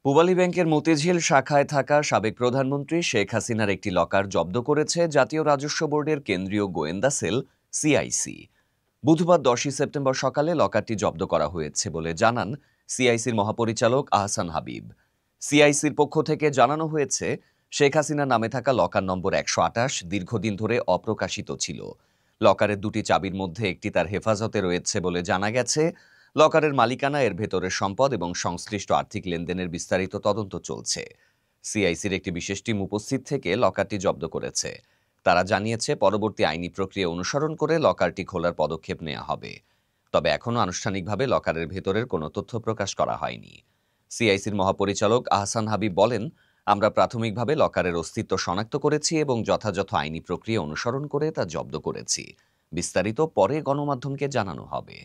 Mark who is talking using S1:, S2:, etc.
S1: পূবালী ব্যাংকের মতিঝিল শাখায় থাকা সাবেক প্রধানমন্ত্রী শেখ হাসিনার একটি লকার জব্দ করেছে জাতীয় রাজস্ব বোর্ডের কেন্দ্রীয় গোয়েন্দা সেল সিআইসি। বুধবার 10ই সেপ্টেম্বর সকালে লকারটি জব্দ করা হয়েছে বলে জানান সিআইসির মহাপরিচালক আহসান হাবিব। সিআইসির পক্ষ থেকে জানানো হয়েছে, শেখ হাসিনার নামে থাকা লকার নম্বর 128 দীর্ঘদিন ধরে অপ্রকাশিত ছিল। লকারের দুটি চাবির মধ্যে একটি তার হেফাজতে রয়েছে বলে জানা গেছে। লকারের মালিকানা, এর ভেতরের সম্পদ এবং সংশ্লিষ্ট আর্থিক লেনদেনের বিস্তারিত তদন্ত চলছে। সিআইসির একটি বিশেষ টিম উপস্থিত থেকে লকারটি জব্দ করেছে। তারা জানিয়েছে, পরবর্তী আইনি প্রক্রিয়া অনুসরণ করে লকারটি খোলার পদক্ষেপ নেওয়া হবে। তবে এখনও আনুষ্ঠানিকভাবে লকারের ভেতরের কোনো তথ্য প্রকাশ করা হয়নি। সিআইসির মহাপরিচালক আহসান হাবিব বলেন, আমরা প্রাথমিকভাবে লকারের অস্তিত্ব শনাক্ত করেছি এবং যথাযথ আইনি প্রক্রিয়া অনুসরণ করে তা জব্দ করেছি। বিস্তারিত পরে গণমাধ্যমকে জানানো হবে।